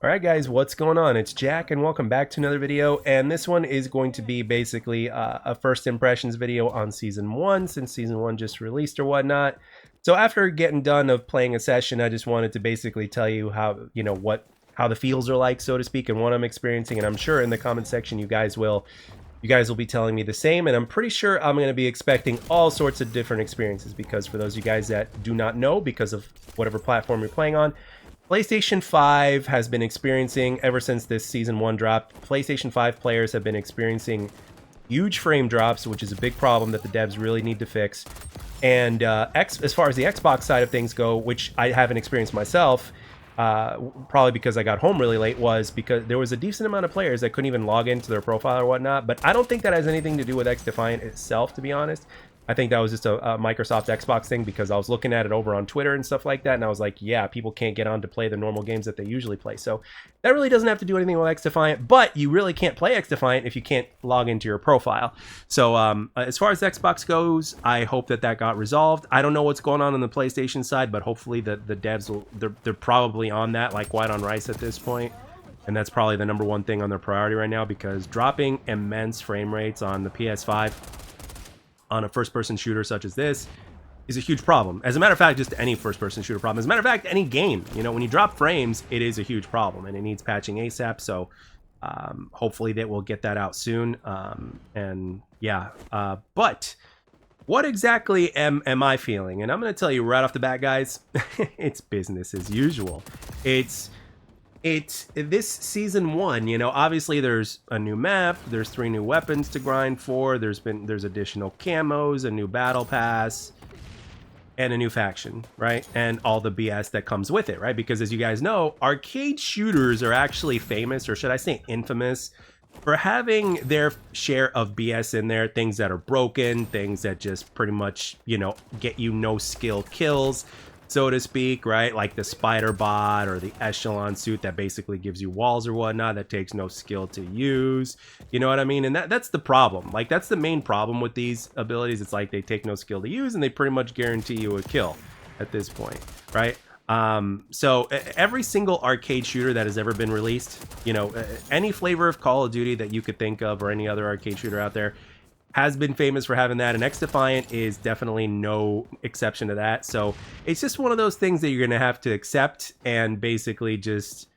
All right, guys, what's going on? It's Jack, and welcome back to another video. And this one is going to be basically a first impressions video on Season 1, since Season 1 just released or whatnot. So after getting done of playing a session, I just wanted to basically tell you how, how the feels are like, so to speak, and what I'm experiencing. And I'm sure in the comment section you guys will be telling me the same, and I'm pretty sure I'm going to be expecting all sorts of different experiences, because for those of you guys that do not know, because of whatever platform you're playing on, PlayStation 5 has been experiencing, ever since this Season 1 dropped, PlayStation 5 players have been experiencing huge frame drops, which is a big problem that the devs really need to fix. And as far as the Xbox side of things go, which I haven't experienced myself, probably because I got home really late, was because there was a decent amount of players that couldn't even log into their profile or whatnot. But I don't think that has anything to do with XDefiant itself, to be honest. I think that was just a Microsoft Xbox thing, because I was looking at it over on Twitter and stuff like that, and I was like, yeah, people can't get on to play the normal games that they usually play. So that really doesn't have to do anything with XDefiant, but you really can't play XDefiant if you can't log into your profile. So as far as Xbox goes, I hope that that got resolved. I don't know what's going on the PlayStation side, but hopefully the devs will, they're probably on that like white on rice at this point. And that's probably the number one thing on their priority right now, because dropping immense frame rates on the PS5 on a first-person shooter such as this is a huge problem. As a matter of fact, just any first-person shooter problem. As a matter of fact, any game, when you drop frames, it is a huge problem, and it needs patching ASAP. So hopefully that we'll get that out soon. But what exactly am I feeling? And I'm going to tell you right off the bat, guys, it's business as usual. It's this Season 1, obviously there's a new map, there's 3 new weapons to grind for, there's additional camos, a new battle pass, and a new faction, right? And all the BS that comes with it, right? Because as you guys know, arcade shooters are actually famous, or should I say infamous, for having their share of BS in there. Things that are broken, things that just pretty much, get you no skill kills, so to speak, right? Like the spider bot or the echelon suit that basically gives you walls or whatnot that takes no skill to use. You know what I mean? And that's the problem. Like, that's the main problem with these abilities. It's like they take no skill to use, and they pretty much guarantee you a kill at this point, right? So every single arcade shooter that has ever been released, any flavor of Call of Duty that you could think of, or any other arcade shooter out there, has been famous for having that, and XDefiant is definitely no exception to that. So it's just one of those things that you're going to have to accept and basically just,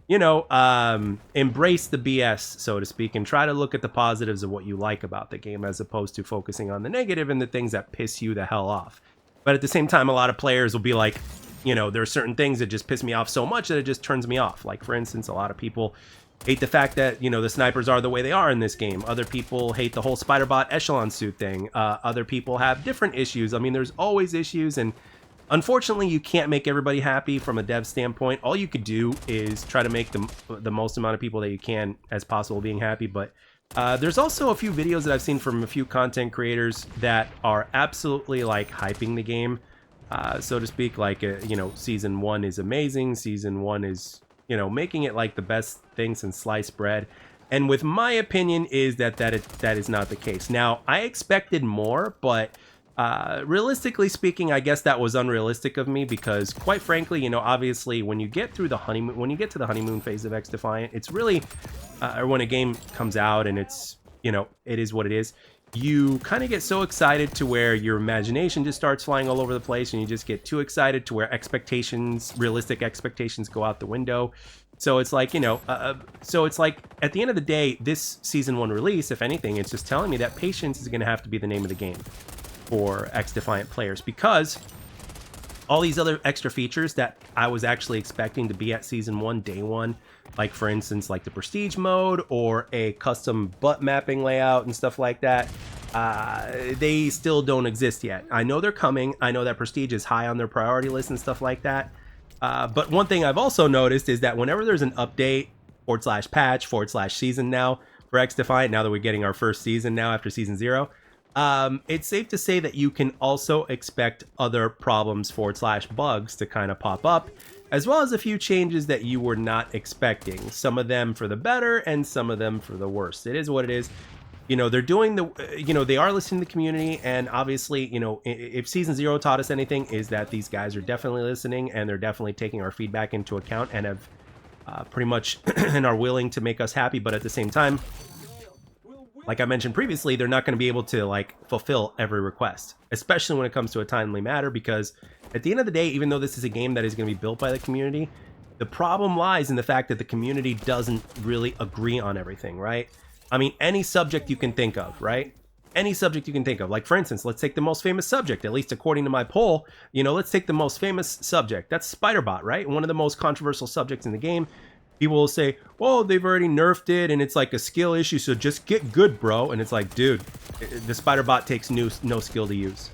embrace the BS, so to speak, and try to look at the positives of what you like about the game, as opposed to focusing on the negative and the things that piss you the hell off. But at the same time, a lot of players will be like, there are certain things that just piss me off so much that it just turns me off. Like, for instance, a lot of people hate the fact that, the snipers are the way they are in this game. Other people hate the whole spider bot echelon suit thing. Other people have different issues. I mean, there's always issues, and unfortunately, you can't make everybody happy from a dev standpoint. All you could do is try to make the most amount of people that you can as possible being happy. But there's also a few videos that I've seen from a few content creators that are absolutely like hyping the game, so to speak. Like, Season 1 is amazing. Season 1 is, making it like the best thing since sliced bread. And with my opinion is that is not the case. Now, I expected more, but realistically speaking, I guess that was unrealistic of me, because quite frankly, obviously when you get to the honeymoon phase of XDefiant, it's really, or when a game comes out and it's, it is what it is, you kind of get so excited to where your imagination just starts flying all over the place, and you just get too excited to where realistic expectations go out the window. So it's like, so it's like, at the end of the day, this Season 1 release, if anything, it's just telling me that patience is going to have to be the name of the game for XDefiant players, because all these other extra features that I was actually expecting to be at Season 1 day one, like for instance, like the prestige mode or a custom butt mapping layout and stuff like that, they still don't exist yet. I know they're coming. I know that prestige is high on their priority list and stuff like that. But one thing I've also noticed is that whenever there's an update / patch / season now for XDefiant, now that we're getting our first season now after Season 0, it's safe to say that you can also expect other problems / bugs to kind of pop up, as well as a few changes that you were not expecting. Some of them for the better and some of them for the worse. It is what it is. They're doing they are listening to the community, and obviously, if Season 0 taught us anything, is that these guys are definitely listening, and they're definitely taking our feedback into account, and have pretty much and are willing to make us happy, but at the same time, like I mentioned previously, they're not going to be able to like fulfill every request, especially when it comes to a timely matter, because at the end of the day, even though this is a game that is going to be built by the community, the problem lies in the fact that the community doesn't really agree on everything, right? I mean, any subject you can think of, right? Any subject you can think of. Like, for instance, let's take the most famous subject, at least according to my poll. You know, let's take the most famous subject. That's Spider-Bot, right? One of the most controversial subjects in the game. People will say, oh, they've already nerfed it and it's like a skill issue, so just get good, bro. And it's like, dude, the Spider-Bot takes no skill to use.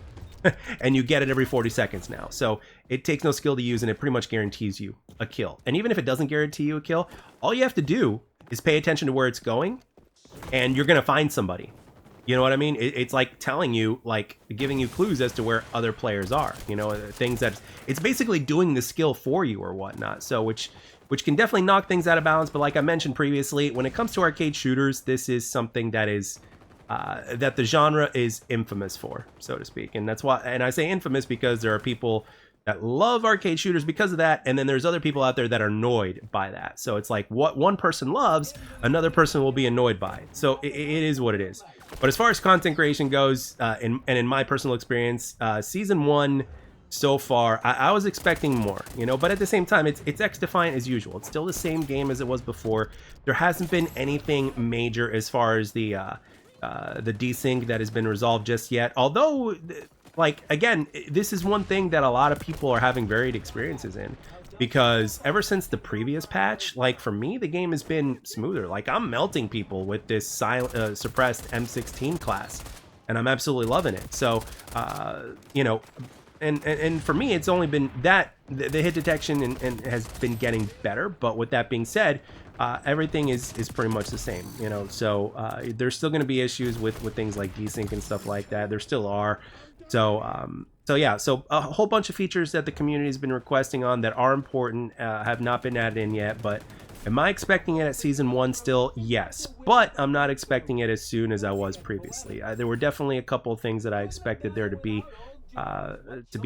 And you get it every 40 seconds now. So it takes no skill to use and it pretty much guarantees you a kill. And even if it doesn't guarantee you a kill, all you have to do is pay attention to where it's going and you're going to find somebody. You know what I mean? It's like telling you, like giving you clues as to where other players are, you know, things that it's basically doing the skill for you or whatnot. So which can definitely knock things out of balance. But like I mentioned previously, when it comes to arcade shooters, this is something that is that the genre is infamous for, so to speak. And that's why, and I say infamous because there are people that love arcade shooters because of that, and then there's other people out there that are annoyed by that. So it's like what one person loves, another person will be annoyed by. So it is what it is. But as far as content creation goes, and in my personal experience, season 1 so far, I was expecting more, you know, but at the same time, it's XDefiant as usual. It's still the same game as it was before. There hasn't been anything major as far as the desync that has been resolved just yet. Although, like, again, this is one thing that a lot of people are having varied experiences in, because ever since the previous patch, like for me, the game has been smoother. Like I'm melting people with this suppressed M16 class, and I'm absolutely loving it. So, you know, and for me, it's only been that the hit detection and has been getting better. But with that being said, everything is pretty much the same, you know. So there's still going to be issues with things like desync and stuff like that. There still are. So yeah, so a whole bunch of features that the community has been requesting on that are important have not been added in yet. But am I expecting it at season 1 still? Yes, but I'm not expecting it as soon as I was previously. There were definitely a couple of things that I expected there to be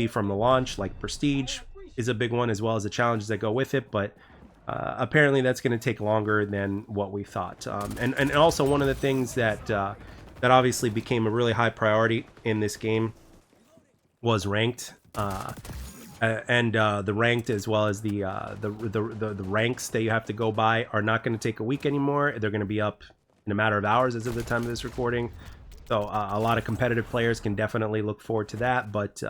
from the launch, like Prestige is a big one, as well as the challenges that go with it. But apparently that's going to take longer than what we thought. And also one of the things that that obviously became a really high priority in this game was ranked, and the ranked as well as the ranks that you have to go by are not going to take a week anymore. They're going to be up in a matter of hours as of the time of this recording. So a lot of competitive players can definitely look forward to that. But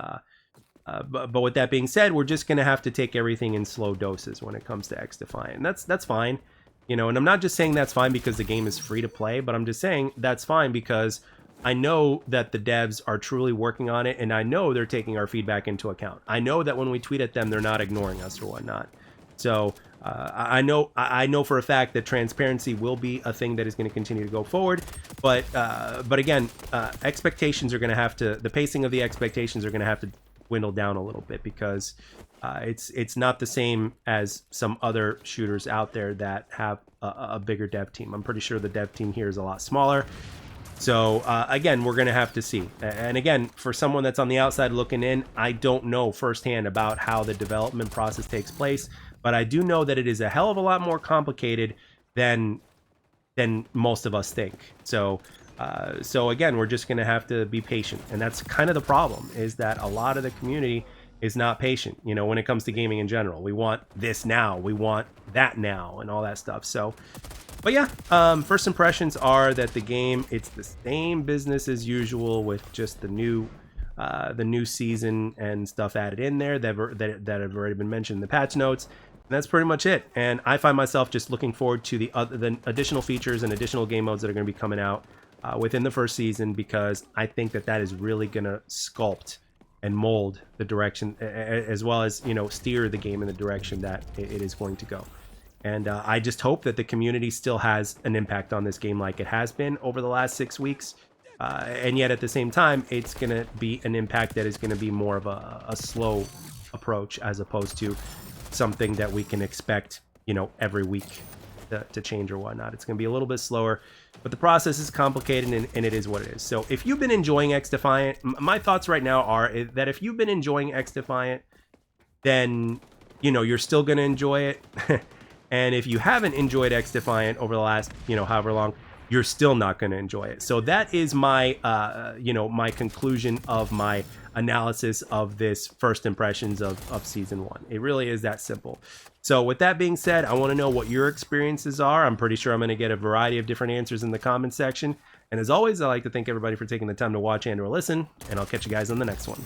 with that being said, we're just going to have to take everything in slow doses when it comes to XDefiant. And that's fine. You know, and I'm not just saying that's fine because the game is free to play, but I'm just saying that's fine because I know that the devs are truly working on it, and I know they're taking our feedback into account. I know that when we tweet at them, they're not ignoring us or whatnot. So I know for a fact that transparency will be a thing that is going to continue to go forward. But again, expectations are going to have to, the pacing of the expectations are going to have to dwindle down a little bit, because it's not the same as some other shooters out there that have a bigger dev team. I'm pretty sure the dev team here is a lot smaller. So again, we're going to have to see. And again, for someone that's on the outside looking in, I don't know firsthand about how the development process takes place, but I do know that it is a hell of a lot more complicated than most of us think. So again, we're just going to have to be patient. And that's kind of the problem, is that a lot of the community is not patient, you know, when it comes to gaming in general. We want this now, we want that now, and all that stuff. So, but yeah, first impressions are that the game, it's the same business as usual, with just the new season and stuff added in there that have already been mentioned in the patch notes. And that's pretty much it. And I find myself just looking forward to the additional features and additional game modes that are going to be coming out within the first season, because I think that is really going to sculpt and mold the direction, as well as, you know, steer the game in the direction that it is going to go. And I just hope that the community still has an impact on this game like it has been over the last 6 weeks. And yet at the same time, it's going to be an impact that is going to be more of a slow approach, as opposed to something that we can expect, you know, every week to change or whatnot. It's going to be a little bit slower, but the process is complicated, and it is what it is. So if you've been enjoying XDefiant, my thoughts right now are that if you've been enjoying XDefiant, then, you know, you're still going to enjoy it. And if you haven't enjoyed XDefiant over the last, however long, you're still not going to enjoy it. So that is my, my conclusion of my analysis of this first impressions of season 1. It really is that simple. So with that being said, I want to know what your experiences are. I'm pretty sure I'm going to get a variety of different answers in the comment section. And as always, I like to thank everybody for taking the time to watch and or listen, and I'll catch you guys on the next one.